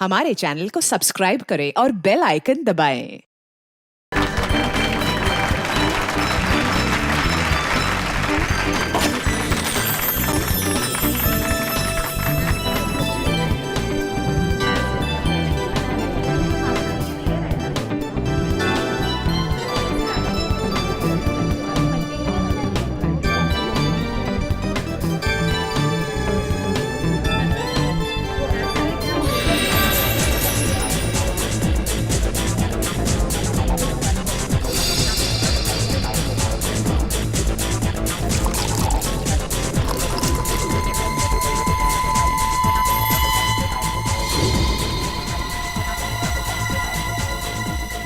हमारे चैनल को सब्सक्राइब करें और बेल आइकन दबाएं।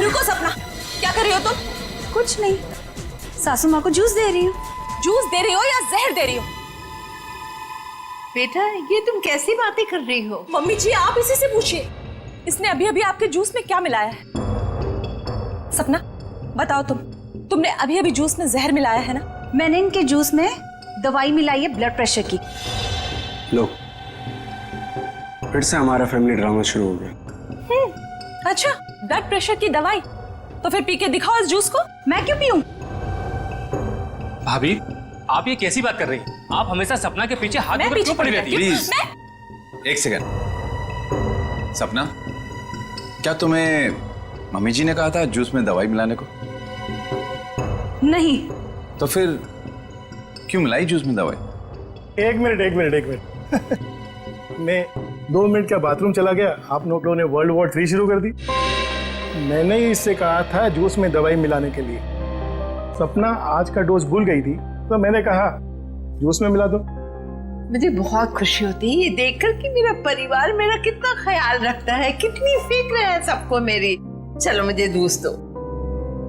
रुको सपना, क्या कर रही हो तुम? कुछ नहीं, सासू माँ को जूस दे रही हूँ। जूस दे रही हो या जहर दे रही हो? बेटा ये तुम कैसी बातें कर रही हो? मम्मी जी आप इसी से पूछिए, इसने अभी अभी आपके जूस में क्या मिलाया है? सपना बताओ, तुमने अभी अभी जूस में जहर मिलाया है ना? मैंने इनके जूस में दवाई मिलाई है ब्लड प्रेशर की। लो, फिर से हमारा फैमिली ड्रामा शुरू हो गया। अच्छा, ब्लड प्रेशर की दवाई? तो फिर पी के दिखाओ इस जूस को। मैं क्यों पीऊं? भाभी, आप ये कैसी बात कर रही हैं? आप हमेशा सपना के पीछे हाथ धोकर क्यों पड़ी रहती हैं? प्लीज एक सेकंड। सपना, क्या तुम्हें मम्मी जी ने कहा था जूस में दवाई मिलाने को? नहीं। तो फिर क्यों मिलाई जूस में दवाई? एक मिनट मैं 2 मिनट का बाथरूम चला गया, आप लोगों ने वर्ल्ड वॉर 3 शुरू कर दी। मैंने ही इससे कहा था जूस में दवाई मिलाने के लिए। सपना आज का डोज भूल गई थी, तो मैंने कहा जूस में मिला दो। मुझे बहुत खुशी होती है ये देखकर कि मेरा परिवार मेरा कितना ख्याल रखता है, कितनी फिक्र है सबको मेरी। चलो मुझे जूस दो।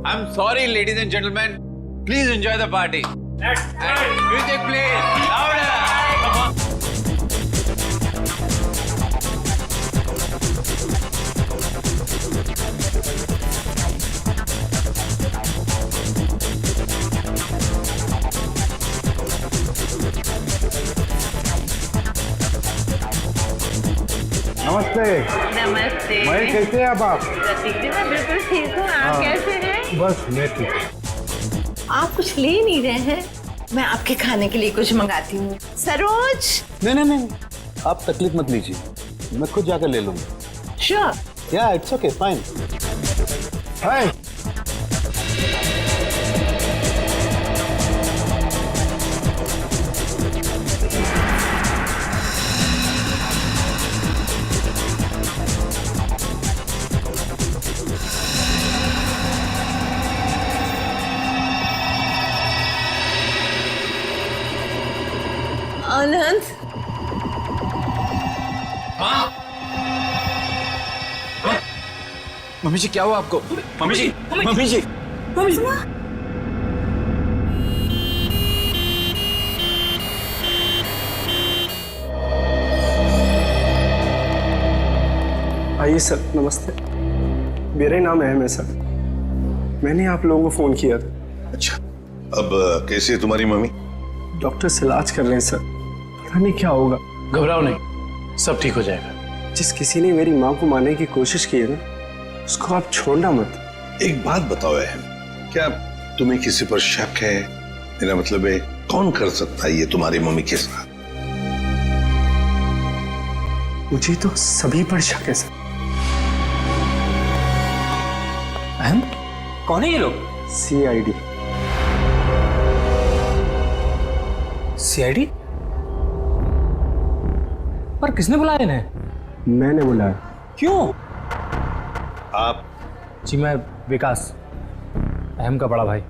I am sorry ladies and gentleman, please enjoy the party. Music please louder. नमस्ते। नमस्ते। मैं कैसे हैं आप? प्रतीक जी मैं बिल्कुल ठीक हूँ, आप कैसे हैं? बस मैं ठीक हूँ। आप कुछ ले नहीं रहे हैं? मैं आपके खाने के लिए कुछ मंगाती हूँ। सरोज। नहीं, आप तकलीफ मत लीजिए, मैं खुद जाकर ले लूंगा। Sure. Yeah it's okay, fine. Hi. Anand. Mummy ji क्या हुआ आपको? Mummy ji, mummy ji. आइए सर, नमस्ते। मेरा नाम अहम है सर। मैंने आप लोगों को फोन किया था। अच्छा, अब कैसी है तुम्हारी मम्मी? डॉक्टर से इलाज कर रहे हैं सर, पता नहीं क्या होगा। घबराओ नहीं, सब ठीक हो जाएगा। जिस किसी ने मेरी माँ को मारने की कोशिश की है ना, उसको आप छोड़ना मत। एक बात बताओ अहम, क्या तुम्हें किसी पर शक है? मेरा मतलब है कौन कर सकता है ये तुम्हारी मम्मी के साथ? मुझे तो सभी पर शक है सर। अहम, कौन है ये लोग? CID। CID? पर किसने बुलाया इन्हें? मैंने बुलाया। क्यों? आप? जी मैं विकास, अहम का बड़ा भाई।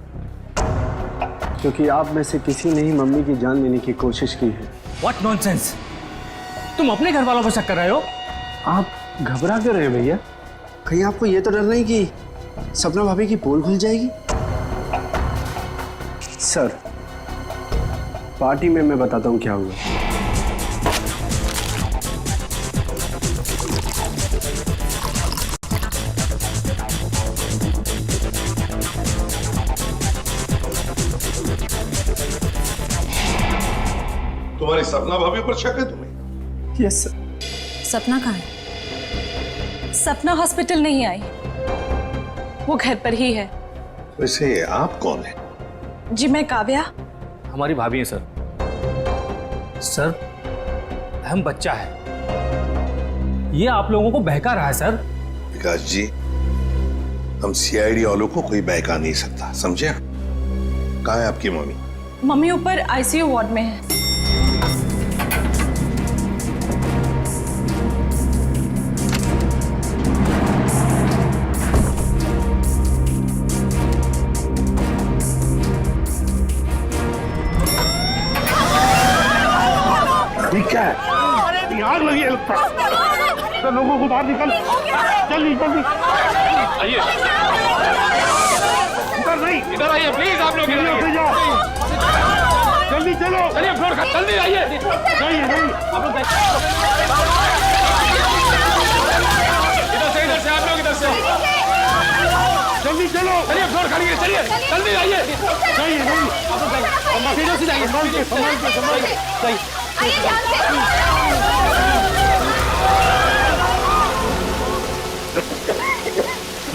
क्योंकि आप में से किसी ने ही मम्मी की जान लेने की कोशिश की है। What nonsense! तुम अपने घर वालों पर शक कर रहे हो? आप घबरा क्यों रहे हैं भैया? कहीं आपको ये तो डर नहीं कि सपना भाभी की पोल खुल जाएगी? सर, पार्टी में मैं बताता हूँ क्या हुआ। तुम्हारी सपना भाभी पर शक है तुम्हें? Yes sir. सपना कहाँ है? सपना हॉस्पिटल नहीं आई, वो घर पर ही है। वैसे आप कौन है? जी मैं काव्या। हमारी भाभी है सर। सर अहम बच्चा है, ये आप लोगों को बहका रहा है सर। विकास जी, हम सीआईडी वालों को कोई बहका नहीं सकता, समझे? कहाँ है आपकी मम्मी? मम्मी ऊपर आईसीयू वार्ड में है। ठीक है, आग लगी है लगता है। तो लोगों को बाहर निकल, जल्दी जल्दी। आइए इधर नहीं, इधर आइए प्लीज, आप लोग इधर आइए। जाओ, जल्दी चलो। चलिए फ्लोर का, जल्दी आइए। नहीं नहीं, आप लोग इधर से आप लोग इधर से जल्दी चलो। चलिए फ्लोर खाली है, चलिए जल्दी आइए। नहीं नहीं, आप लोग इधर से जाइए, संभाल के संभाल के संभाल के।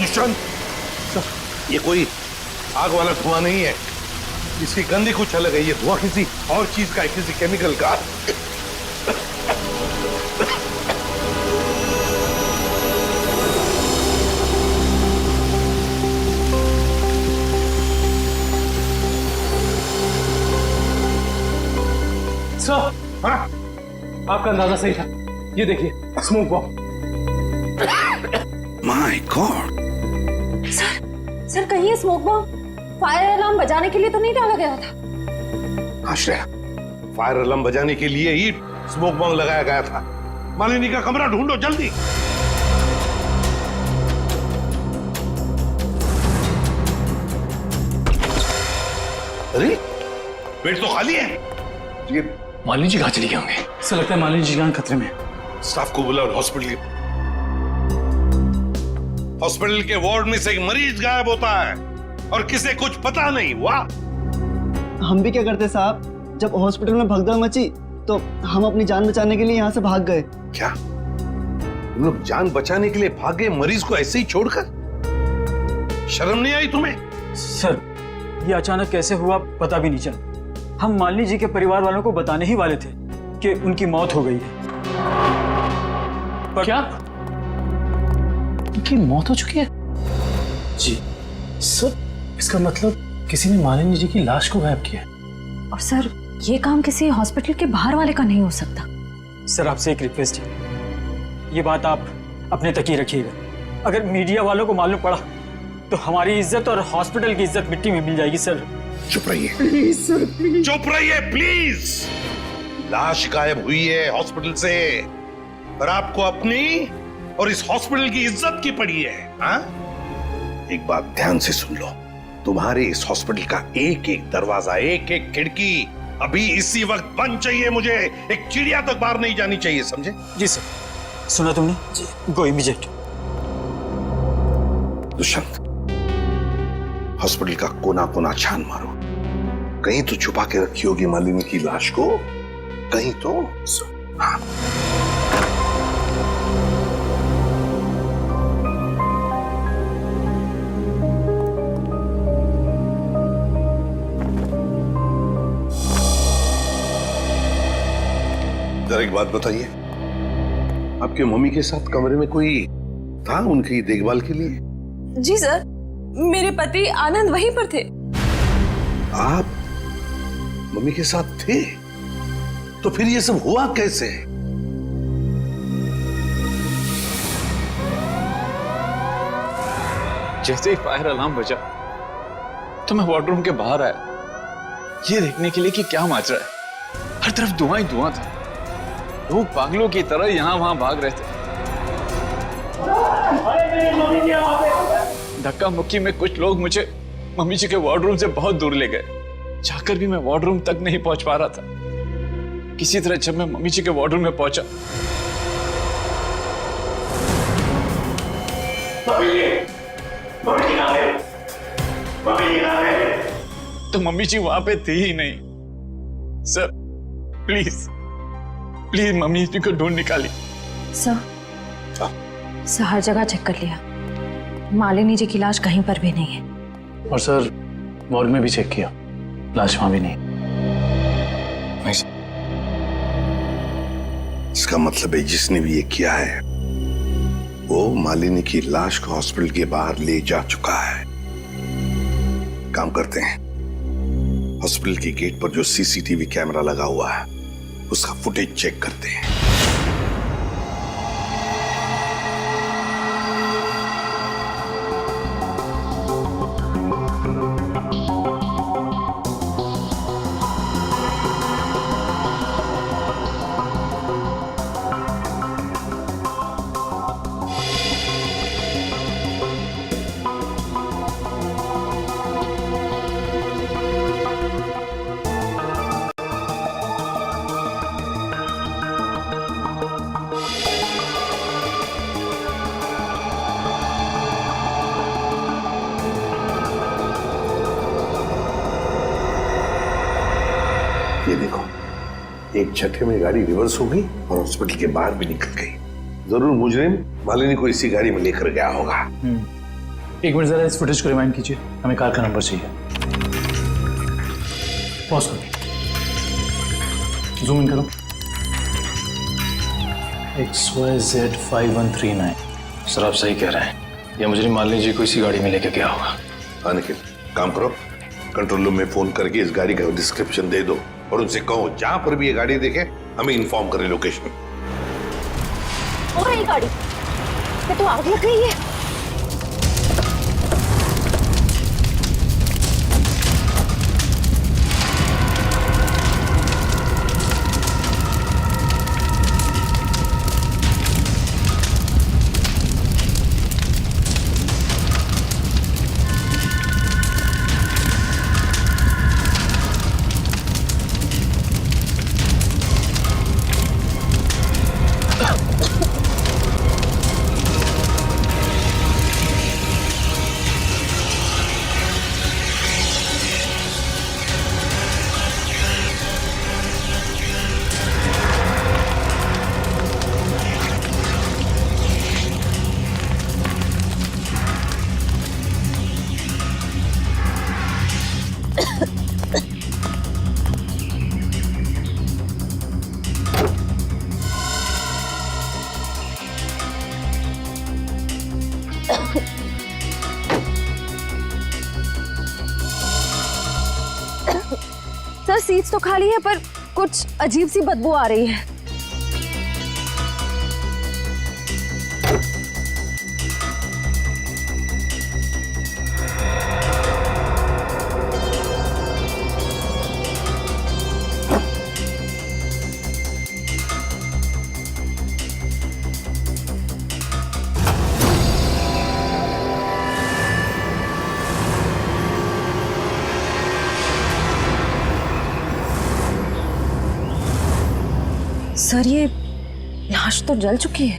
ईशान, ये कोई आग वाला धुआं नहीं है, इसकी गंदी कुछ अलग है। ये धुआं किसी और चीज का है, किसी केमिकल का। सर, हाँ आपका अंदाजा सही था, ये देखिए smoke bomb. My God, sir कहीं ये स्मोक बॉम्ब फायर अलार्म बजाने के लिए तो नहीं डाला गया था? आश्रया, फायर अलार्म बजाने के लिए ही स्मोक बॉम्ब लगाया गया था। मालिनी का कमरा ढूंढो जल्दी। अरे बेड तो खाली है। ये मालिनी जी कहाँ चली गए होंगे? ऐसा लगता है मालिनी जी जान खतरे में। स्टाफ को बुलाओ, हॉस्पिटल के वार्ड में से एक मरीज गायब होता है और किसे कुछ पता नहीं। वाह, हम भी क्या करते साहब, जब हॉस्पिटल में भगदड़ मची तो हम अपनी जान बचाने के लिए यहाँ से भाग गए। क्या तुम लोग जान बचाने के लिए भागे, मरीज को ऐसे ही छोड़कर? शर्म नहीं आई तुम्हें? सर ये अचानक कैसे हुआ पता भी नहीं चला। हम मालिनी जी के परिवार वालों को बताने ही वाले थे कि उनकी मौत हो गई है। पर क्या उनकी मौत हो चुकी है? जी सर, इसका मतलब किसी ने मालिनी जी की लाश को गायब किया। और सर ये काम किसी हॉस्पिटल के बाहर वाले का नहीं हो सकता। सर आपसे एक रिक्वेस्ट है, ये बात आप अपने तक ही रखिएगा। अगर मीडिया वालों को मालूम पड़ा तो हमारी इज्जत और हॉस्पिटल की इज्जत मिट्टी में मिल जाएगी। सर चुप रहिए प्लीज, सर प्लीज चुप रहिए प्लीज। लाश गायब हुई है हॉस्पिटल से, पर आपको अपनी और इस हॉस्पिटल की इज्जत की पड़ी है। हाँ, एक बात ध्यान से सुन लो, तुम्हारे इस हॉस्पिटल का एक एक दरवाजा, एक एक खिड़की अभी इसी वक्त बंद चाहिए। मुझे एक चिड़िया तक बाहर नहीं जानी चाहिए, समझे? जी सर। सुना तुमने? जी। गो इमीडिएट। दुष्यंत, हॉस्पिटल का कोना कोना छान मारो, कहीं तो छुपा के रखी होगी मालिनी की लाश को, कहीं तो। हाँ। जरा एक बात बताइए, आपके मम्मी के साथ कमरे में कोई था उनकी देखभाल के लिए? जी सर, मेरे पति आनंद वहीं पर थे। आप मम्मी के साथ थे? तो फिर ये सब हुआ कैसे? जैसे ही फायर अलार्म बजा तो मैं वार्डरूम के बाहर आया, ये देखने के लिए कि क्या माजरा है। हर तरफ धुआं ही धुआं था, लोग पागलों की तरह यहां वहां भाग रहे थे। धक्का मुक्की में कुछ लोग मुझे मम्मी जी के वार्डरूम से बहुत दूर ले गए। जाकर भी मैं वार्डरूम तक नहीं पहुंच पा रहा था। किसी तरह जब मैं मम्मी जी के वार्डरूम में पहुंचा तो मम्मी जी वहां पे थी ही नहीं। सर प्लीज प्लीज मम्मी जी को ढूंढ निकालिए। सर सर हर जगह चेक कर लिया, मालिनी जी की लाश कहीं पर भी नहीं है। और सर मॉर्ग में भी चेक किया, लाश वहां भी नहीं। इसका मतलब है जिसने भी ये किया है वो मालिनी की लाश को हॉस्पिटल के बाहर ले जा चुका है। काम करते हैं, हॉस्पिटल के गेट पर जो सीसीटीवी कैमरा लगा हुआ है उसका फुटेज चेक करते हैं। ये देखो, एक झटके में गाड़ी रिवर्स हो गई और हॉस्पिटल के बाहर भी निकल गई। जरूर मुजरिम मालिनी को इसी गाड़ी में लेकर गया होगा। एक मिनट जरा इस फुटेज को रिमाइंड कीजिए, हमें कार का नंबर चाहिए। पॉज करो, जूम इन करो। XYZ5139। सर आप सही कह रहे हैं, यह मुजरिम मालिनी जी को इसी गाड़ी में लेकर गया होगा। हाँ निखिल, काम करो, कंट्रोल रूम में फोन करके इस गाड़ी का डिस्क्रिप्शन दे दो और उनसे कहो जहां पर भी ये गाड़ी देखे हमें इन्फॉर्म करें लोकेशन। और ये गाड़ी ये तो आग लग गई है। सर सीट्स तो खाली है पर कुछ अजीब सी बदबू आ रही है। सर ये लाश तो जल चुकी है।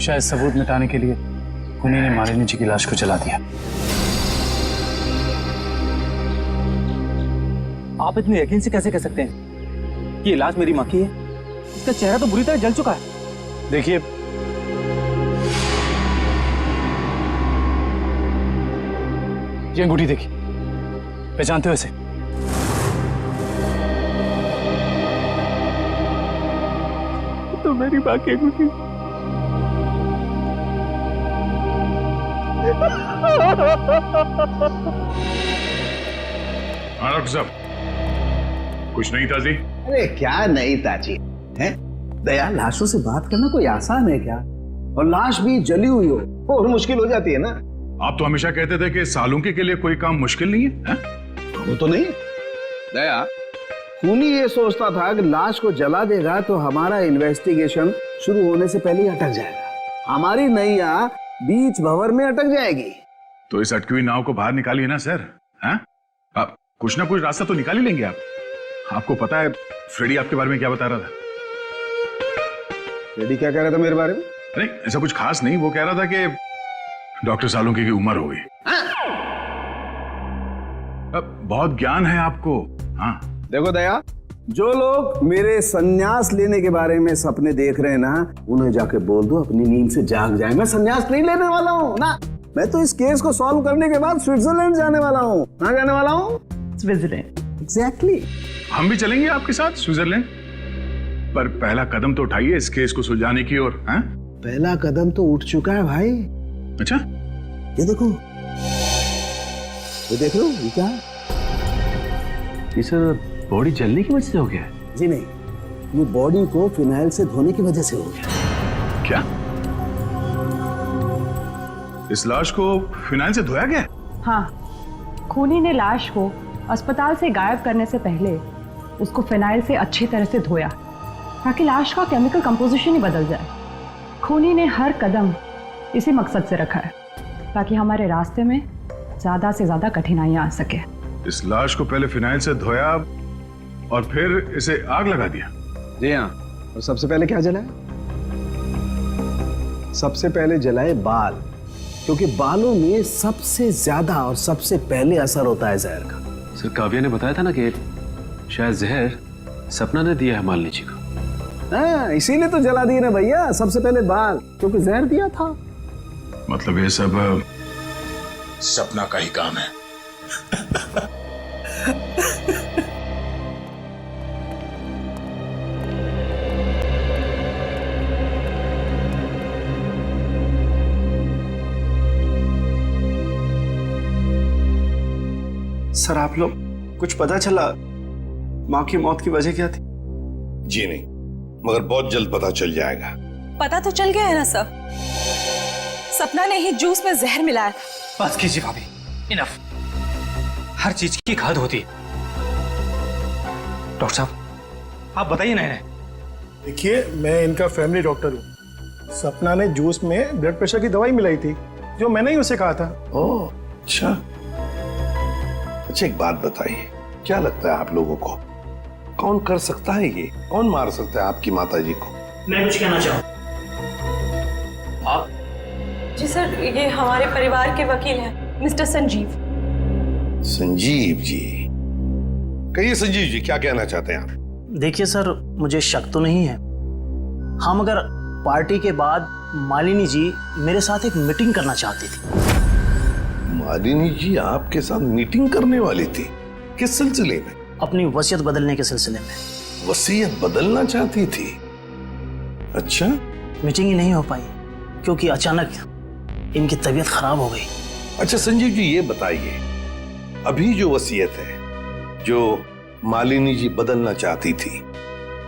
शायद सबूत मिटाने के लिए उन्हीं ने मालिनी जी की लाश को जला दिया। आप इतने यकीन से कैसे कह सकते हैं कि ये लाश मेरी मां की है? इसका चेहरा तो बुरी तरह जल चुका है। देखिए, ये अंगूठी देखिए, पहचानते हो इसे? तो मेरी मां की अंगूठी। डॉक्टर साहब, कुछ नहीं ताजी? अरे क्या नहीं ताजी है? दया, लाशों से बात करना कोई आसान है क्या? और लाश भी जली हुई हो और मुश्किल हो जाती है ना। आप तो हमेशा कहते थे कि सालुंकी के लिए कोई काम मुश्किल नहीं है? वो तो नहीं दया, खूनी ये सोचता था कि लाश को जला देगा तो हमारा इन्वेस्टिगेशन शुरू होने से पहले ही अटक जाएगा, हमारी नैया बीच भंवर में अटक जाएगी। तो इस अटकी हुई नाव को बाहर निकालिए ना सर। हैं? आप कुछ ना कुछ रास्ता तो निकाल ही लेंगे आप। आपको पता है फ्रेडी आपके बारे में क्या बता रहा था? फ्रेडी क्या कह रहा था मेरे बारे में? नहीं, ऐसा कुछ खास नहीं। वो कह रहा था कि डॉक्टर सालुंकी की उम्र हो गई। अब बहुत ज्ञान है आपको। हाँ देखो दया, जो लोग मेरे संन्यास लेने के बारे में सपने देख रहे हैं ना, उन्हें जाके बोल दो अपनी नींद से जाग जाए। मैं संन्यास नहीं लेने वाला हूँ ना, मैं तो इस केस को सॉल्व करने के बाद स्विट्जरलैंड जाने वाला हूँ। कहाँ जाने वाला हूँ? स्विट्जरलैंड। एग्जैक्टली। हम भी चलेंगे आपके साथ स्विट्जरलैंड, पर पहला कदम तो उठाइए इस केस को सुलझाने की ओर। पहला कदम तो उठ चुका है भाई। अच्छा, ये देखो, ये देख लो, ये क्या है? ये सर बॉडी जलने की वजह से हो गया है? जी नहीं, ये बॉडी को फिनाइल से धोने की वजह से हो गया। क्या इस लाश को फिनाइल से धोया गया? हाँ, खूनी ने लाश को अस्पताल से गायब करने से पहले उसको फिनाइल से अच्छी तरह से धोया ताकि लाश का केमिकल कंपोजिशन ही बदल जाए। खूनी ने हर कदम इसी मकसद से रखा है ताकि हमारे रास्ते में ज्यादा से ज्यादा कठिनाइयां आ सके। इस लाश को पहले फिनाइल से धोया और फिर इसे आग लगा दिया। जी हाँ, और सबसे पहले क्या जलाए? सबसे पहले जलाए बाल, क्योंकि बालों में सबसे ज्यादा और सबसे पहले असर होता है जहर का। सर काव्या ने बताया था ना कि शायद जहर सपना ने दिया है मालिनी जी को। हाँ, इसीलिए तो जला दिए ना भैया, सबसे पहले बाल, क्योंकि जहर दिया था। मतलब ये सब सपना का ही काम है। सर आप लोग कुछ पता चला माँ की मौत की वजह क्या थी? जी नहीं, मगर बहुत जल्द पता चल जाएगा। पता तो चल गया है ना सर, सपना ने ही जूस में जहर मिलाया था। बस कीजिए भाभी, इनफ। हर चीज की खाद होती है। डॉक्टर साहब आप बताइए ना इन्हें। देखिए, मैं इनका फैमिली डॉक्टर हूँ। सपना ने जूस में ब्लड प्रेशर की दवाई मिलाई थी, जो मैंने ही उसे कहा था। ओह अच्छा। अच्छा एक बात बताइए, क्या लगता है आप लोगों को कौन कर सकता है ये? कौन मार सकता है आपकी माता जी को? मैं कुछ कहना चाहूँ। जी सर, ये हमारे परिवार के वकील हैं, मिस्टर संजीव। संजीव जी, कहिए संजीव जी, क्या कहना चाहते हैं आप? देखिए सर, मुझे शक तो नहीं है। हाँ, मगर पार्टी के बाद मालिनी जी मेरे साथ एक मीटिंग करना चाहती थी। मालिनी जी आपके साथ मीटिंग करने वाली थी? किस सिलसिले में? अपनी वसीयत बदलने के सिलसिले में। वसीयत बदलना चाहती थी? अच्छा। मीटिंग ही नहीं हो पाई क्योंकि अचानक इनकी तबीयत खराब हो गई। अच्छा संजीव जी, ये बताइए, अभी जो वसीयत है जो मालिनी जी बदलना चाहती थी,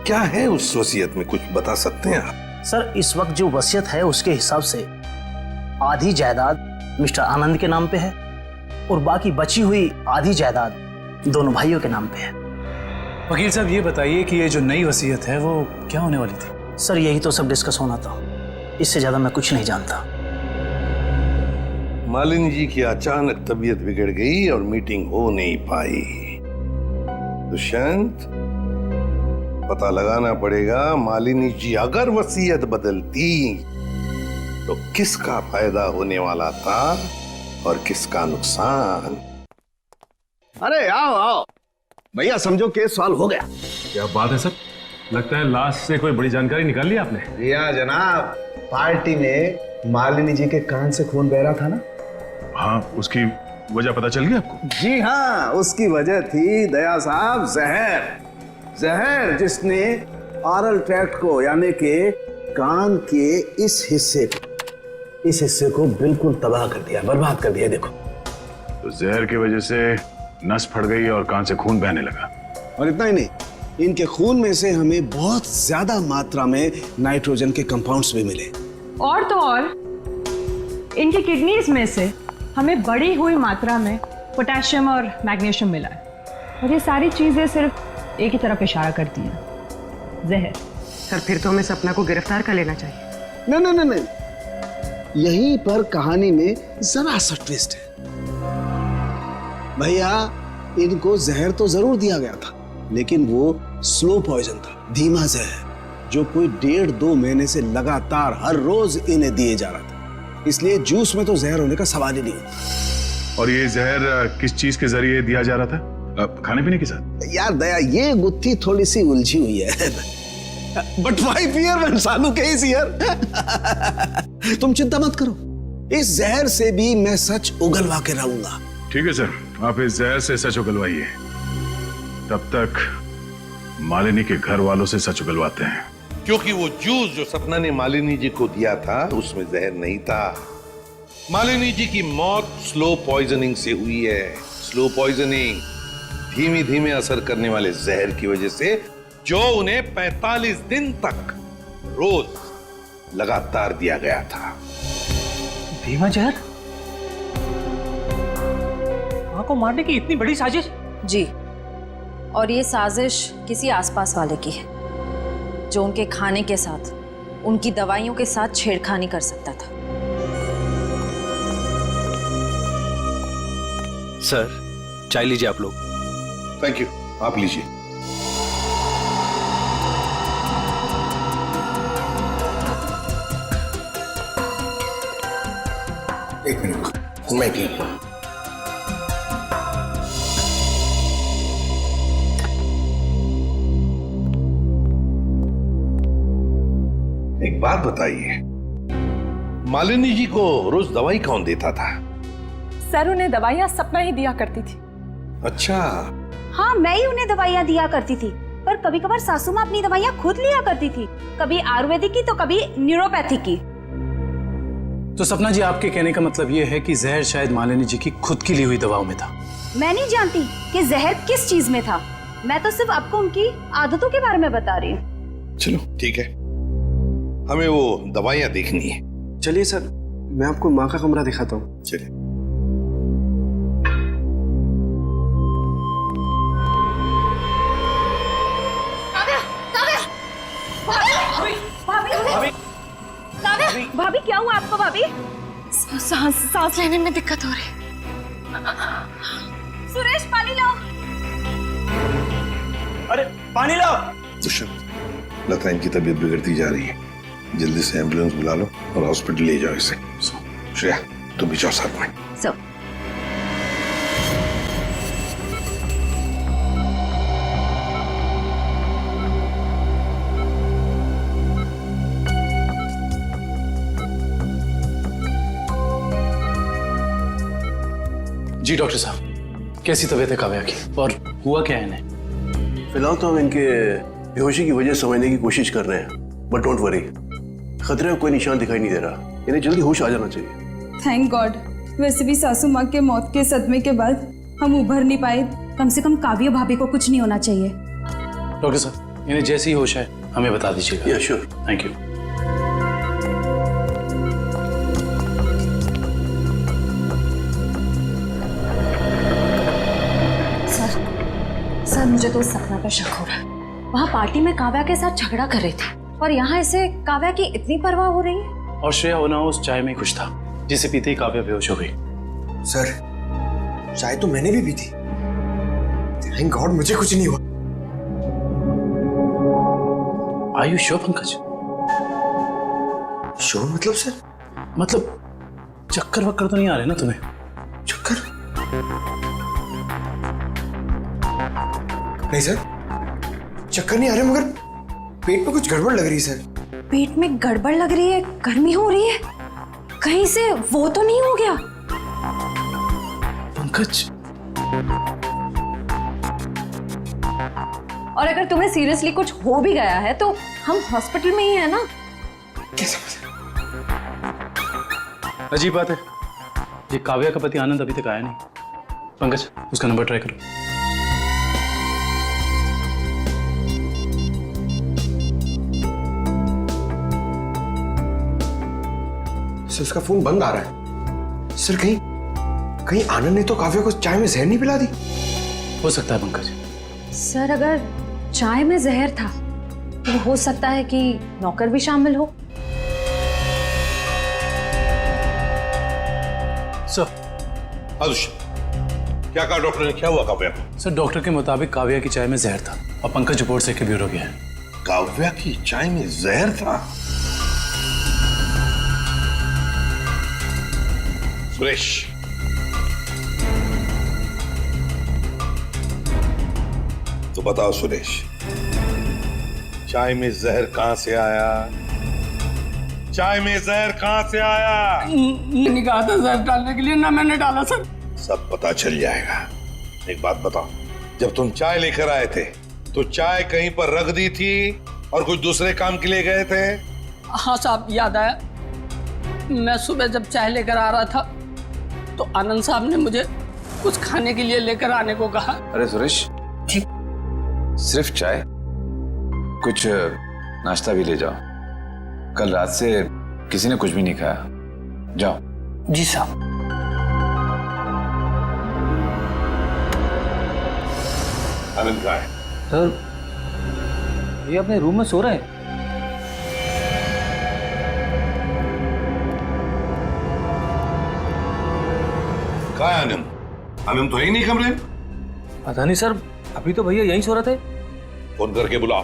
क्या है उस वसीयत में? कुछ बता सकते हैं आप? सर, इस वक्त जो वसीयत है उसके हिसाब से आधी जायदाद मिस्टर आनंद के नाम पे है और बाकी बची हुई आधी जायदाद दोनों भाइयों के नाम पे है। वकील साहब ये बताइए कि ये जो नई वसीयत है वो क्या होने वाली थी? सर, यही तो सब डिस्कस होना था, इससे ज्यादा मैं कुछ नहीं जानता। मालिनी जी की अचानक तबीयत बिगड़ गई और मीटिंग हो नहीं पाई। दुष्यंत, पता लगाना पड़ेगा मालिनी जी अगर वसीयत बदलती तो किसका फायदा होने वाला था और किसका नुकसान। अरे आओ आओ भैया, समझो केस सॉल्व हो गया। क्या बात है सर, लगता है लास्ट से कोई बड़ी जानकारी निकाल ली आपने। रिया जनाब, पार्टी में मालिनी जी के कान से खून बह रहा था ना? हाँ, उसकी वजह पता चल गई आपको? जी हाँ, उसकी वजह थी दया साहब जहर। जहर जिसने ऑरल ट्रैक्ट को यानी कि कान के इस हिस्से को बिल्कुल तबाह कर दिया, बर्बाद कर दिया। देखो, तो जहर की वजह से नस फट गई और कान से खून बहने लगा। और इतना ही नहीं, इनके खून में से हमें बहुत ज्यादा मात्रा में नाइट्रोजन के कंपाउंड्स भी मिले। और तो और इनकी किडनीज में से हमें बढ़ी हुई मात्रा में पोटेशियम और मैग्नीशियम मिला है। और ये सारी चीजें सिर्फ एक ही तरफ इशारा करती हैं, जहर। सर, फिर तो हमें सपना को गिरफ्तार कर लेना चाहिए। नहीं, यहीं पर कहानी में जरा सा ट्विस्ट है भैया। इनको जहर तो जरूर दिया गया था, लेकिन वो स्लो पॉइजन था, धीमा जहर, जो कोई 1.5-2 महीने से लगातार हर रोज इन्हें दिए जा रहा था। इसलिए जूस में तो जहर होने का सवाल ही नहीं होता। और ये जहर किस चीज के जरिए दिया जा रहा था? खाने पीने के साथ? यार दया, ये गुत्थी थोड़ी सी उलझी हुई है। बट माय फियर व्हेन सानू केस हियर। तुम चिंता मत करो, इस जहर से भी मैं सच उगलवा के रहूंगा। ठीक है सर, आप इस जहर से सच उगलवाइए, तब तक मालिनी के घर वालों से सच उगलवाते हैं। क्योंकि वो जूस जो सपना ने मालिनी जी को दिया था उसमें जहर नहीं था। मालिनी जी की मौत स्लो पॉइजनिंग से हुई है। स्लो पॉइजनिंग, धीमी धीमे असर करने वाले जहर की वजह से, जो उन्हें 45 दिन तक रोज लगातार दिया गया था। धीमा जहर? मां को मारने की इतनी बड़ी साजिश? जी, और ये साजिश किसी आसपास वाले की है जो उनके खाने के साथ, उनकी दवाइयों के साथ छेड़खानी कर सकता था। सर, चाय लीजिए आप लोग। थैंक यू, आप लीजिए। एक मिनट, मैं पी लूं। एक बात बताइए, मालिनी जी को रोज दवाई कौन देता था? सर, उन्हें दवाइयां सपना ही दिया करती थी। अच्छा। हाँ, मैं ही उन्हें दवाइयाँ दिया करती थी, पर कभी कभार सासू माँ अपनी दवाइयाँ खुद लिया करती थी, कभी आयुर्वेदिक की तो कभी न्यूरोपैथिक की। तो सपना जी, आपके कहने का मतलब ये है कि जहर शायद मालिनी जी की खुद की ली हुई दवाओं में था? मैं नहीं जानती कि जहर किस चीज में था, मैं तो सिर्फ आपको उनकी आदतों के बारे में बता रही हूँ। चलो ठीक है, हमें वो दवाइयां देखनी है। चलिए सर, मैं आपको माँ का कमरा दिखाता हूँ। चलिए। भाभी, क्या हुआ आपको भाभी? सांस लेने में दिक्कत हो रही। सुरेश, पानी लाओ। अरे पानी लाओ। दुष्यंत, लगता है इनकी तबीयत बिगड़ती जा रही है, जल्दी से एम्बुलेंस बुला लो और हॉस्पिटल ले जाओ इसे। श्रेया, तुम भी जाओ साथ में। जी डॉक्टर साहब, कैसी तबीयत है काव्या की और हुआ क्या है इन्हें? फिलहाल तो हम इनके बेहोशी की वजह समझने की कोशिश कर रहे हैं, बट डोंट वरी, खतरे का कोई निशान दिखाई नहीं दे रहा। इन्हें जल्दी होश आ जाना चाहिए। Thank God. वैसे भी सासू माँ के मौत के सदमे के बाद हम उभर नहीं पाए। कम से कम काव्या भाभी को कुछ नहीं होना चाहिए। डॉक्टर साहब, इन्हें जैसी होश है हमें बता दीजिएगा। या श्योर, थैंक यू। सर, मुझे तो सपना पर शक हो रहा है। वहाँ पार्टी में काव्या के साथ झगड़ा कर रही थी और यहाँ इसे काव्या की इतनी परवाह हो रही है। और श्रेया होना उस चाय में कुछ था जिसे पीते ही काव्या बेहोश हो गई। सर, चाय तो मैंने भी पी थी। थैंक गॉड मुझे कुछ नहीं हुआ। Are you sure Pankaj? Sure मतलब सर? मतलब चक्कर वक्कर तो नहीं आ रहे ना तुम्हें? चक्कर? नहीं सर, चक्कर नहीं आ रहे, मगर पेट में कुछ गड़बड़ लग रही है सर। पेट में गड़बड़ लग रही है, गर्मी हो रही है, कहीं से वो तो नहीं हो गया? पंकज, और अगर तुम्हें सीरियसली कुछ हो भी गया है तो हम हॉस्पिटल में ही है ना। कैसे? अजीब बात है, ये काव्या का पति आनंद अभी तक आया नहीं। पंकज, उसका नंबर ट्राई करो। सर, उसका फोन बंद आ रहा है। सर, कहीं आनंद ने तो काव्या को चाय में जहर नहीं पिला दी? हो सकता है पंकज। सर, अगर चाय में जहर था तो हो सकता है कि नौकर भी शामिल हो। सर, क्या कहा डॉक्टर ने? क्या हुआ काव्या को? सर, डॉक्टर के मुताबिक काव्या की चाय में जहर था और पंकज रिपोर्ट से ब्यूरो गया है। काव्या की चाय में जहर था? सुरेश, बताओ सुरेश, चाय में जहर कहां से आया? चाय में जहर कहां से आया? मैंने कहा था जहर डालने के लिए, ना मैंने डाला सर। सब पता चल जाएगा। एक बात बताओ, जब तुम चाय लेकर आए थे तो चाय कहीं पर रख दी थी और कुछ दूसरे काम के लिए गए थे? हाँ साहब, याद आया। मैं सुबह जब चाय लेकर आ रहा था तो आनंद साहब ने मुझे कुछ खाने के लिए लेकर आने को कहा। अरे सुरेश, सिर्फ चाय? कुछ नाश्ता भी ले जाओ। कल रात से किसी ने कुछ भी नहीं खाया। जाओ। जी साहब। आनंद कहाँ है? सर, ये अपने रूम में सो रहे हैं। कहाँ है आनंद? आनंद तो है ही नहीं कमरे में। पता नहीं सर, अभी तो भैया यहीं सो रहे थे। फोन करके बुलाओ।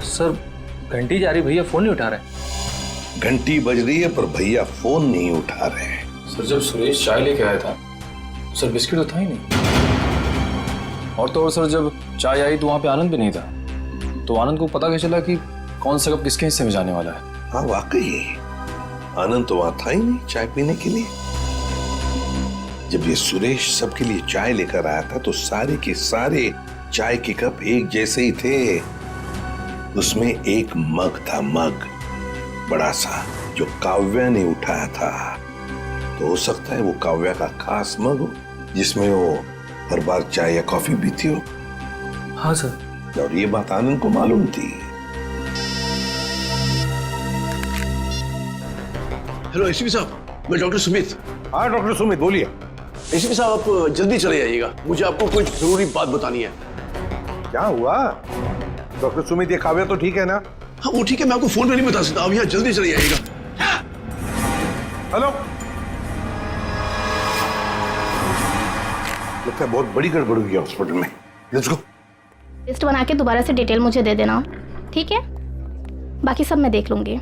सर, घंटी जा रही, भैया फोन नहीं उठा रहे। घंटी बज रही है पर भैया फोन नहीं उठा रहे हैं। सर, जब सुरेश चाय लेके आया था सर, बिस्किट तो था ही नहीं। और तो और सर, जब चाय आई तो वहां पे आनंद भी नहीं था। तो आनंद को पता कैसे चला कि कौन सा कप किसके हिस्से में जाने वाला है? हाँ वाकई, आनंद तो वहां था ही नहीं चाय पीने के लिए। जब ये सुरेश सबके लिए चाय लेकर आया था तो सारे के सारे चाय के कप एक जैसे ही थे। उसमें एक मग था, मग बड़ा सा, जो काव्या ने उठाया था। तो हो सकता है वो काव्या का खास मग हो जिसमें वो हर बार चाय या कॉफी पीती हो। हाँ सर। और ये बात आनंद को मालूम थी। हेलो एसीपी साहब, मैं डॉक्टर सुमित। हाँ डॉक्टर सुमित, बोलिए। एसीपी साहब, आप जल्दी चले आइएगा, मुझे आपको कुछ जरूरी बात बतानी है। क्या हुआ डॉक्टर सुमित? ये काव्या तो ठीक है ना? हाँ वो ठीक है, मैं आपको फोन पे नहीं बता सकता। आप यहाँ जल्दी चले आइएगा। हेलो, लगता है बहुत बड़ी गड़बड़ हुई है हॉस्पिटल में। Let's go. लिस्ट बना के दोबारा से डिटेल मुझे दे देना, ठीक है? बाकी सब मैं देख लूंगी।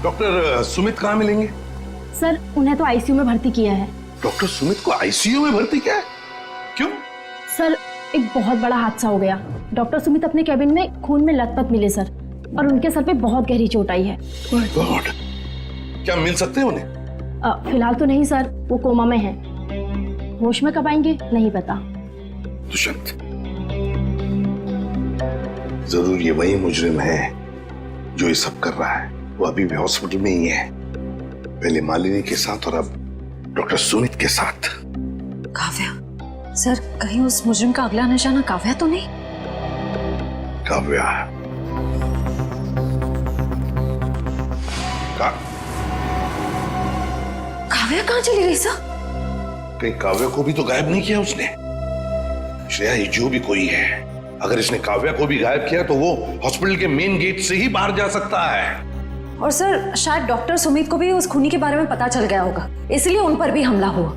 डॉक्टर सुमित कहाँ मिलेंगे? सर, उन्हें तो आईसीयू में भर्ती किया है। डॉक्टर सुमित को आईसीयू में भर्ती किया है? क्यों? सर, एक बहुत बड़ा हादसा हो गया। डॉक्टर सुमित अपने कैबिन में खून में लथपथ मिले सर, और उनके सर पे बहुत गहरी चोट आई है। माय गॉड, क्या मिल सकते हैं उन्हें? फिलहाल तो नहीं सर, वो कोमा में है। होश में कब आएंगे नहीं पता। दुष्यंत, जरूर ये वही मुजरिम है जो ये सब कर रहा है। वो अभी भी हॉस्पिटल में ही है, पहले मालिनी के साथ और अब डॉक्टर सुमित के साथ। काव्या सर, कहीं उस मुजरिम का अगला निशाना काव्या तो नहीं? काव्या काव्या कहाँ चली गई सर? कहीं काव्या को भी तो गायब नहीं किया उसने? श्रेया, ये जो भी कोई है, अगर इसने काव्या को भी गायब किया तो वो हॉस्पिटल के मेन गेट से ही बाहर जा सकता है। और सर, शायद डॉक्टर सुमित को भी उस खूनी के बारे में पता चल गया होगा, इसलिए उन पर भी हमला हुआ।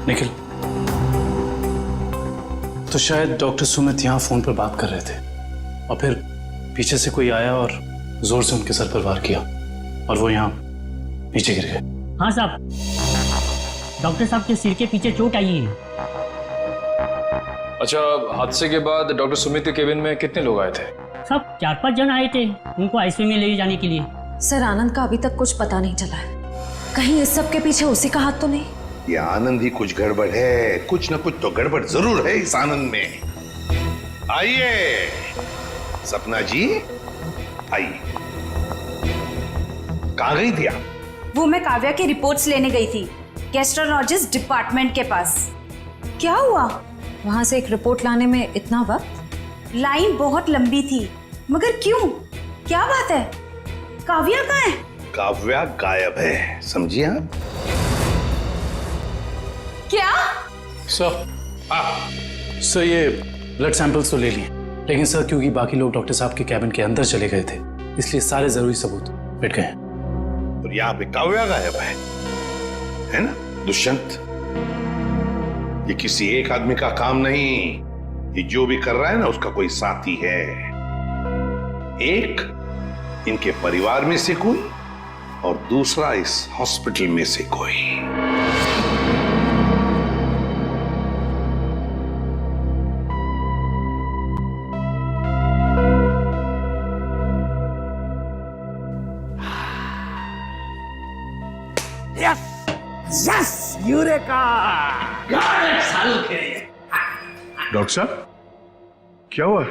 निखिल, तो शायद डॉक्टर सुमित यहाँ फोन पर बात कर रहे थे और फिर पीछे से कोई आया और जोर से उनके सर पर वार किया और वो यहाँ नीचे गिर गए। हाँ साहब, डॉक्टर साहब के सिर के पीछे चोट आई है। अच्छा, हादसे के बाद डॉक्टर सुमित के केबिन में कितने लोग आए थे? सब 4-5 जन आए थे उनको आईसीयू में ले जाने के लिए। सर, आनंद का अभी तक कुछ पता नहीं चला है। कहीं इस सब के पीछे उसी का हाथ तो नहीं? ये आनंद ही कुछ गड़बड़ है, कुछ न कुछ तो गड़बड़ जरूर है इस आनंद में। आइए सपना जी, आइए। कहाँ गई थी आप? वो मैं काव्या की रिपोर्ट्स लेने गई थी गैस्ट्रोलॉजिस्ट डिपार्टमेंट के पास। क्या हुआ? वहां से एक रिपोर्ट लाने में इतना वक्त? लाइन बहुत लंबी थी, मगर क्यों? क्या बात है? काव्या कहाँ है? काव्या गायब है, समझिए आप? क्या? सर ये ब्लड सैंपल्स तो ले लिए, लेकिन सर क्योंकि बाकी लोग डॉक्टर साहब के कैबिन के अंदर चले गए थे इसलिए सारे जरूरी सबूत मिट गए। और यहाँ पे काव्या गायब है ना दुष्यंत? ये किसी एक आदमी का काम नहीं, ये जो भी कर रहा है ना उसका कोई साथी है। एक इनके परिवार में से कोई और दूसरा इस हॉस्पिटल में से कोई। Yes eureka. डॉक्टर साहब क्या हुआ?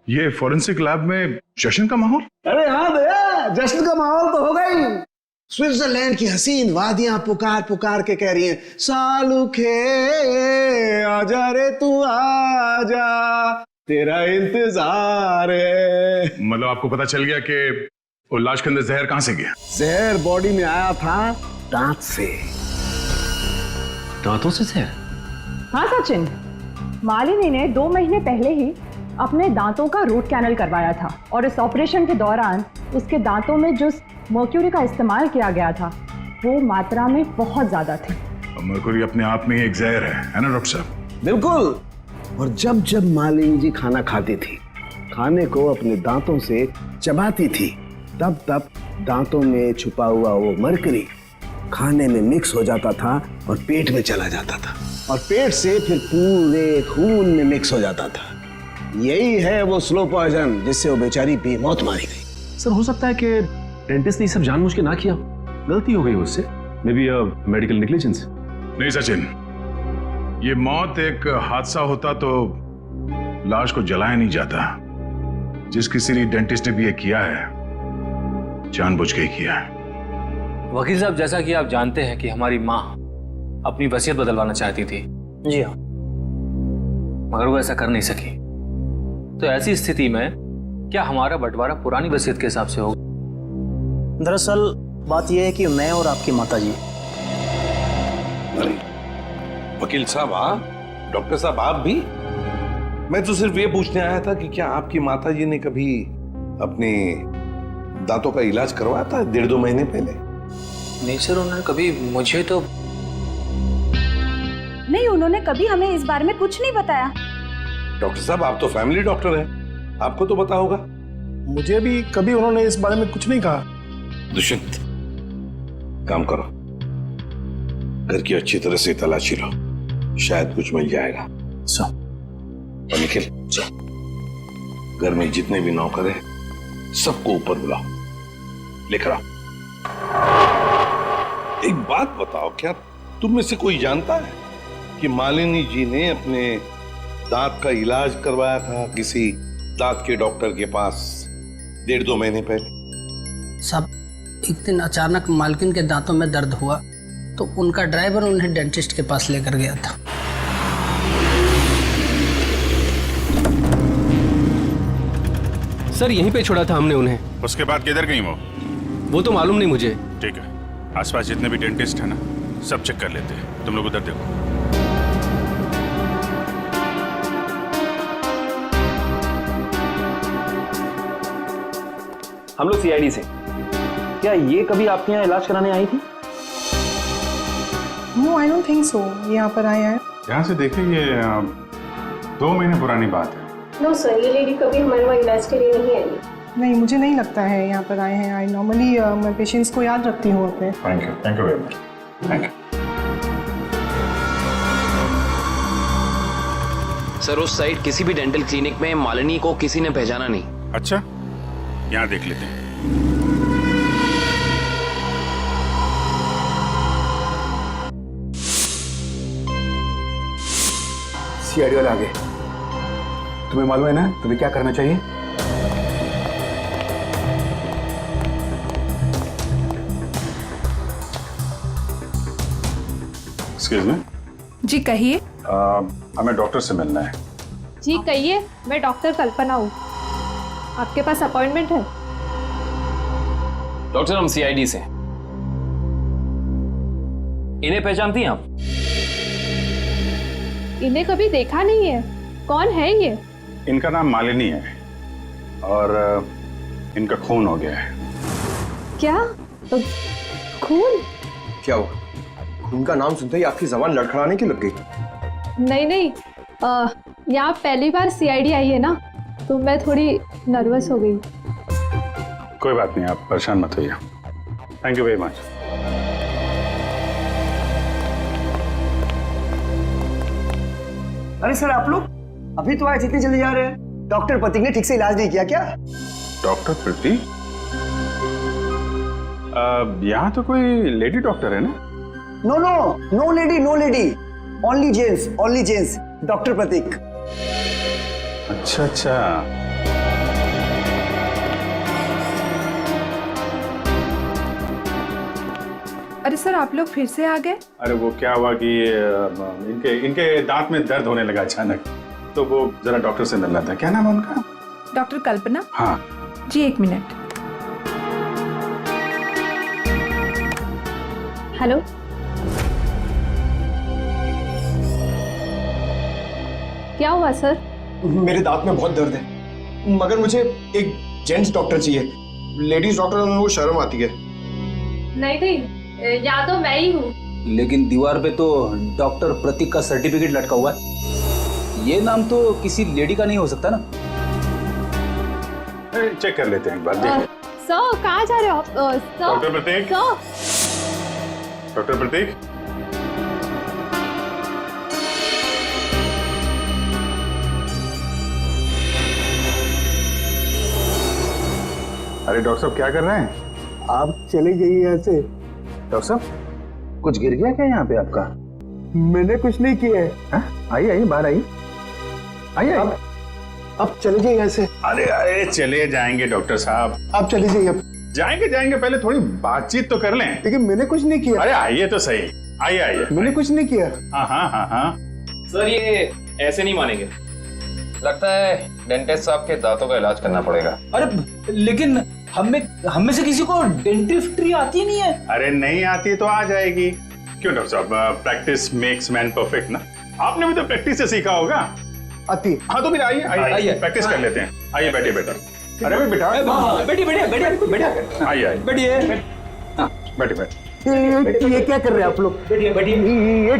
ये फॉरेंसिक लैब में जश्न का माहौल? अरे हाँ भैया, जश्न का माहौल तो होगा ही। स्विट्जरलैंड की हसीन वादियां पुकार पुकार के कह रही हैं, सालुखे आजा रे तू आजा, तेरा इंतजार है। मतलब आपको पता चल गया कि वो लाश के अंदर जहर कहां से गया? जहर बॉडी में आया था दांत से। दांतों से जहर? हाँ सचिन, मालिनी ने 2 महीने पहले ही अपने दांतों का रूट कैनल करवाया था और इस ऑपरेशन के दौरान उसके दांतों में जो मर्क्यूरी का इस्तेमाल किया गया था वो मात्रा में बहुत ज्यादा थी। मर्क्यूरी अपने आप में ही एक जहर है ना डॉक्टर साहब? बिल्कुल। और जब जब मालिनी जी खाना खाती थी, खाने को अपने दांतों से चबाती थी, तब तब दांतों में छुपा हुआ वो मर्क्यूरी खाने में मिक्स हो जाता था और पेट में चला जाता था और पेट से फिर पूरे खून में मिक्स हो जाता था। यही है वो स्लो पॉइजन जिससे वो बेचारी बेमौत मारी गई। सर हो सकता है कि डेंटिस्ट ने सब जानबूझ के ना किया, गलती हो गई उससे, मे बी मेडिकल नेग्लिजेंस। नहीं सचिन, ये मौत एक हादसा होता तो लाश को जलाया नहीं जाता। जिस किसी डेंटिस्ट ने भी ये किया है जानबूझ के ही किया है। वकील साहब, जैसा कि आप जानते हैं कि हमारी माँ अपनी वसीयत बदलवाना चाहती थी। जी हाँ। मगर वो ऐसा कर नहीं सकी। तो ऐसी स्थिति में क्या हमारा बंटवारा पुरानी वसीयत के हिसाब से होगा? दरअसल बात यह है कि मैं और आपकी माताजी। अरे वकील साहब आप, डॉक्टर साहब आप भी? मैं तो सिर्फ ये पूछने आया था कि क्या आपकी माताजी ने कभी अपने दांतों का इलाज करवाया था 1.5-2 महीने पहले? नहीं सर, उन्होंने कभी मुझे तो नहीं, उन्होंने कभी हमें इस बारे में कुछ नहीं बताया। डॉक्टर साहब आप तो फैमिली डॉक्टर हैं, आपको तो पता होगा। मुझे भी कभी उन्होंने इस बारे में कुछ नहीं कहा। दुष्यंत काम करो, घर की अच्छी तरह से तलाशी लो, शायद कुछ मिल जाएगा। और निखिल घर में जितने भी नौकर हैं सबको ऊपर बुलाओ, लेकर आओ। एक बात बताओ, क्या तुम में से कोई जानता है कि मालिनी जी ने अपने दांत का इलाज करवाया था किसी दांत के डॉक्टर के पास 1.5-2 महीने पहले? सब एक दिन अचानक मालकिन के दांतों में दर्द हुआ तो उनका ड्राइवर उन्हें डेंटिस्ट के पास लेकर गया था। सर यहीं पे छोड़ा था हमने उन्हें। उसके बाद किधर गई वो तो मालूम नहीं मुझे। ठीक है, आसपास जितने भी डेंटिस्ट है ना सब चेक कर लेते हैं। तुम लोग उधर देखो। हम लोग सीआईडी से। क्या ये कभी आपके यहाँ इलाज कराने आई थी? No I don't think so. ये यहाँ पर आए हैं। यहाँ से देखिए, ये 2 महीने पुरानी बात है। नो सर, ये लेडी कभी हमारे वहाँ इलाज के लिए नहीं आई। नहीं, मुझे नहीं लगता है यहाँ पर आए हैं। आई नॉर्मली मैं पेशेंट्स को याद रखती हूँ अपने। Thank you very much. Thank you sir उस साइड किसी भी डेंटल क्लिनिक में मालिनी को किसी ने पहचाना नहीं। अच्छा, यहाँ देख लेते हैं। सीआईडी वाले आ गए। तुम्हें मालूम है ना तुम्हें क्या करना चाहिए? Excuse me. जी कहिए। हमें डॉक्टर से मिलना है। जी कहिए, मैं डॉक्टर कल्पना हूँ। आपके पास अपॉइंटमेंट है? डॉक्टर हम सीआईडी से। इन्हें पहचानती हैं आप? इन्हें कभी देखा नहीं है। कौन है ये? इनका नाम मालिनी है और इनका खून हो गया है। क्या खून? क्या हुआ? खून का नाम सुनते ही आपकी जबान लड़खड़ाने की लग गई? नहीं नहीं, यहाँ पहली बार सीआईडी आई है ना, तो मैं थोड़ी नर्वस हो गई। कोई बात नहीं, आप परेशान मत होइए। Thank you very much. अरे सर, आप लोग अभी तो आए, इतनी जल्दी जा रहे हैं? डॉक्टर प्रतीक ने ठीक से इलाज नहीं किया क्या? डॉक्टर प्रतीक? यहाँ तो कोई लेडी डॉक्टर है ना? No no, no lady, no lady, only gents, only gents, doctor Prateek. अच्छा अच्छा। अरे सर, आप लोग फिर से आ गए? अरे वो क्या हुआ कि इनके दांत में दर्द होने लगा अचानक, तो वो जरा डॉक्टर से मिलना था। क्या नाम है उनका? डॉक्टर कल्पना। हाँ जी, 1 मिनट। हेलो, क्या हुआ सर? मेरे दांत में बहुत दर्द है, मगर मुझे एक जेंट्स डॉक्टर चाहिए। लेडीज डॉक्टर में वो शर्म आती है। नहीं नहीं, या तो मैं ही हूँ। लेकिन दीवार पे तो डॉक्टर प्रतीक का सर्टिफिकेट लटका हुआ है। ये नाम तो किसी लेडी का नहीं हो सकता ना? चेक कर लेते हैं एक बार, देखो। सर, कहाँ जा रहे हो आप? डॉक्टर प्रतीक? डॉक्टर प्रतीक? अरे डॉक्टर साहब, क्या कर रहे हैं? आप चले जाइए यहाँ से। डॉक्टर साहब, कुछ गिर गया क्या यहाँ पे आपका? मैंने कुछ नहीं किया है। आइए आइए, बाहर आइए। आइए। अब चले जाइए यहाँ से। अरे अरे, चले जाएंगे डॉक्टर साहब। आप चले जाइए। अब जाएंगे, पहले थोड़ी बातचीत तो कर लें। लेकिन मैंने कुछ नहीं किया। अरे आइए तो सही, आइए। मैंने कुछ नहीं किया। हाँ। सर, ये ऐसे नहीं मानेंगे। लगता है डेंटिस्ट साहब के दांतों का इलाज करना पड़ेगा। अरे लेकिन हम में से किसी को डेंटिस्ट्री आती नहीं है। अरे नहीं आती तो आ जाएगी। क्यों डॉक्टर साहब, प्रैक्टिस मेक्स मैन परफेक्ट ना? आपने भी तो प्रैक्टिस से सीखा होगा। आती। हाँ तो फिर आइए प्रैक्टिस कर लेते हैं। आइए, बैठिए बेटा। अरे भाई बेटा, बैठिए। आइए बैठिए। बैठिए। ये क्या कर रहे हैं आप लोग? बैठिए। ये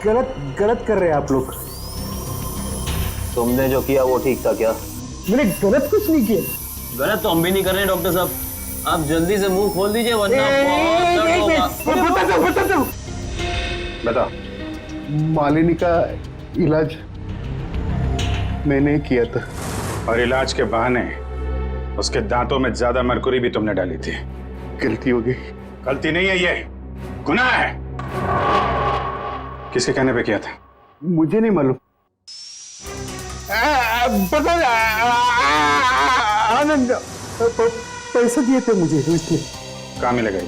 गलत कर रहे हैं आप लोग। तुमने जो किया वो ठीक था क्या? मैंने गलत कुछ नहीं किया। गलत तो हम भी नहीं कर रहे डॉक्टर साहब। आप जल्दी से मुंह खोल दीजिए वरना बता। मालिनी का इलाज मैंने किया था। और इलाज के बहाने उसके दांतों में ज्यादा मरकुरी भी तुमने डाली थी। गलती हो गई। गलती नहीं है, ये गुनाह है। किसके कहने पे किया था? मुझे नहीं मालूम। आनंद पैसे दिए थे मुझे, इसलिए। कहाँ मिलेगा ये?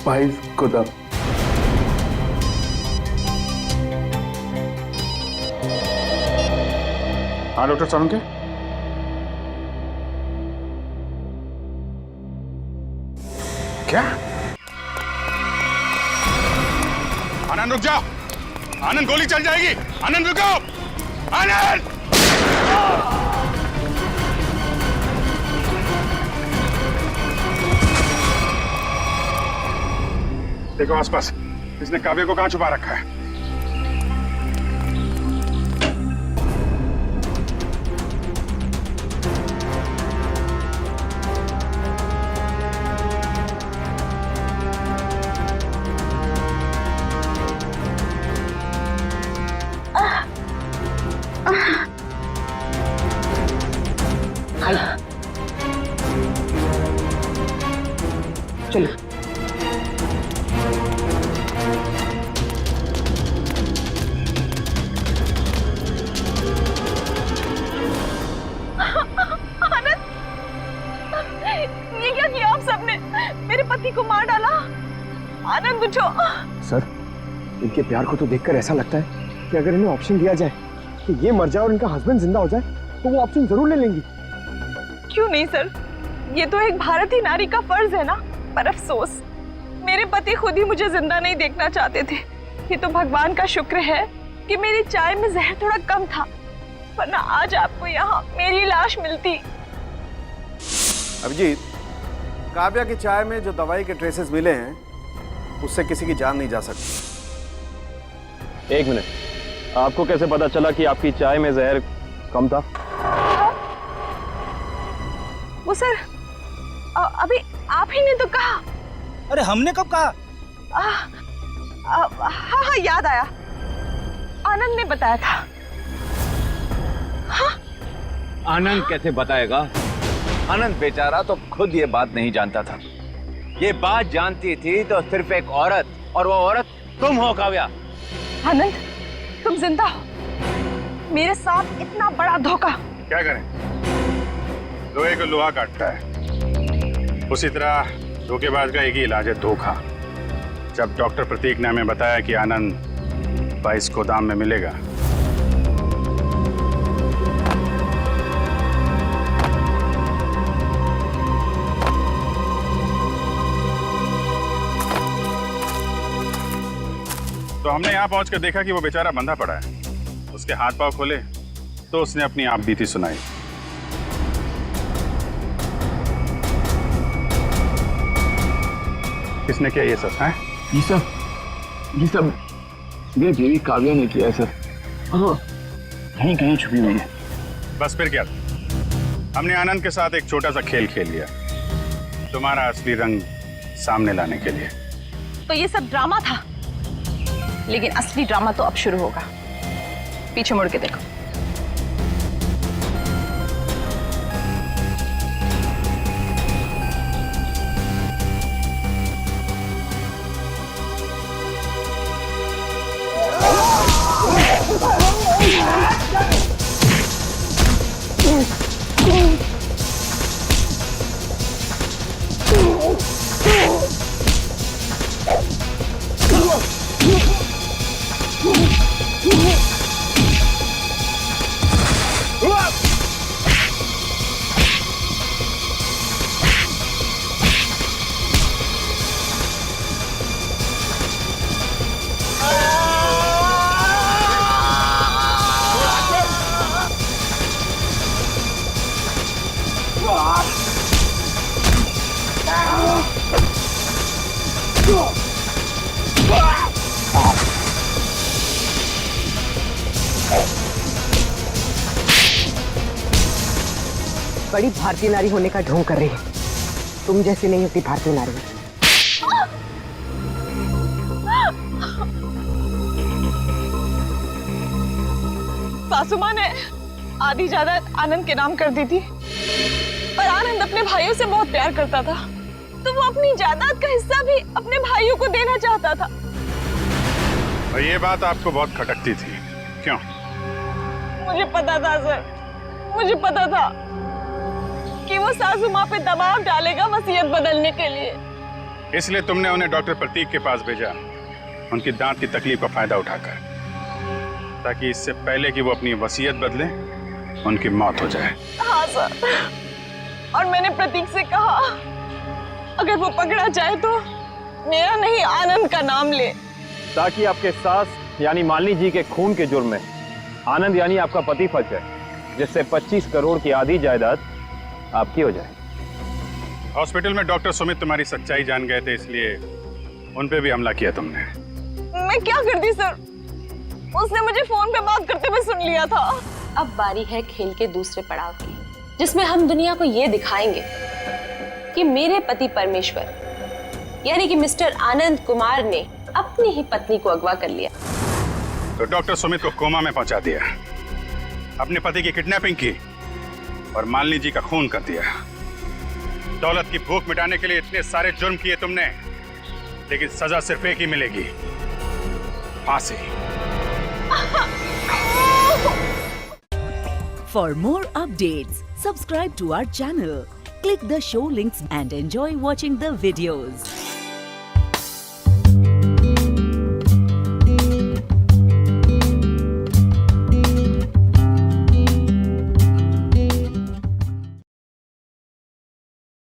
भाई को था। हाँ डॉक्टर साहब के क्या? आनंद रुक जाओ। आनंद, गोली चल जाएगी। आनंद रुको। आनंद! देखो आसपास, इसने काव्य को कहां छुपा रखा है? चलो। ये क्या किया आप सबने? मेरे पति को मार डाला। आनंद उठो। सर, इनके प्यार को तो देखकर ऐसा लगता है कि अगर इन्हें ऑप्शन दिया जाए कि ये मर जाए और इनका हस्बैंड जिंदा हो जाए तो वो ऑप्शन जरूर ले लेंगी। क्यों नहीं सर, ये तो एक भारतीय नारी का फर्ज है ना। पर अफसोस, मेरे पति खुद ही मुझे जिंदा नहीं देखना चाहते थे। ये तो भगवान का शुक्र है कि मेरी चाय में जहर थोड़ा कम था, वरना आज आपको यहाँ मेरी लाश मिलती। अभिजीत, काव्या की चाय में जो दवाई के ट्रेसेस मिले हैं उससे किसी की जान नहीं जा सकती। एक मिनट, आपको कैसे पता चला कि आपकी चाय में जहर कम था? वो सर अभी आप ही ने तो कहा। अरे हमने कब कहा? हाँ याद आया, आनंद ने बताया था। हाँ? आनंद कैसे बताएगा? आनंद बेचारा तो खुद ये बात नहीं जानता था। ये बात जानती थी तो सिर्फ एक औरत, और वो औरत तुम हो काव्या। आनंद, तुम जिंदा हो। मेरे साथ इतना बड़ा धोखा। क्या करें, लोहे को लोहा काटता है, उसी तरह धोखेबाज का एक ही इलाज है, धोखा। जब डॉक्टर प्रतीक ने हमें बताया कि आनंद 22 गोदाम में मिलेगा, तो हमने यहाँ पहुंचकर देखा कि वो बेचारा बंधा पड़ा है। उसके हाथ पांव खोले तो उसने अपनी आप बीती सुनाई। किसने किया ये सब? है ये सब मेरी बीवी काव्या ने किया है सर। कहीं कहीं छुपी हुई है। बस फिर क्या, हमने आनंद के साथ एक छोटा सा खेल खेल लिया, तुम्हारा असली रंग सामने लाने के लिए। तो ये सब ड्रामा था, लेकिन असली ड्रामा तो अब शुरू होगा। पीछे मुड़ के देखो। बड़ी भारतीय नारी होने का ढोंग कर रही है। तुम जैसी नहीं होती भारतीय नारी। सासू माँ ने आधी जायदाद आनंद के नाम कर दी थी, पर आनंद अपने भाइयों से बहुत प्यार करता था, तो वो अपनी जायदाद का हिस्सा भी अपने भाइयों को देना चाहता था। और ये बात आपको बहुत खटकती थी, क्यों? मुझे पता था सर, मुझे पता था कि वो सासू माँ पे दबाव डालेगा वसीयत बदलने के लिए। इसलिए तुमने उन्हें डॉक्टर प्रतीक के पास भेजा, उनकी दांत की तकलीफ का फायदा उठाकर, ताकि इससे पहले कि वो अपनी वसीयत बदले उनकी मौत हो जाए। हाँ सर, और मैंने प्रतीक से कहा अगर वो पकड़ा जाए तो मेरा नहीं आनंद का नाम ले, ताकि आपके सास यानी मालिनी जी के खून के जुर्म में आनंद यानी आपका पति फंस जाए, जिससे 25 करोड़ की आधी जायदाद आपकी हो जाए। हॉस्पिटल में डॉक्टर सुमित तुम्हारी सच्चाई जान गए थे, इसलिए उन पे भी हमला किया तुमने। मैं क्या करती सर, उसने मुझे फोन पे बात करते हुए सुन लिया था। अब बारी है खेल के दूसरे पड़ाव की, जिसमें हम दुनिया को ये दिखाएंगे कि मेरे पति परमेश्वर यानी कि मिस्टर आनंद कुमार ने अपनी ही पत्नी को अगवा कर लिया। तो डॉक्टर सुमित को कोमा में पहुंचा दिया, अपने पति की किडनैपिंग की और मालिनी जी का खून कर दिया। दौलत की भूख मिटाने के लिए इतने सारे जुर्म किए तुमने, लेकिन सजा सिर्फ एक ही मिलेगी, फांसी। For more updates, subscribe to our channel, click the show links and enjoy watching the videos.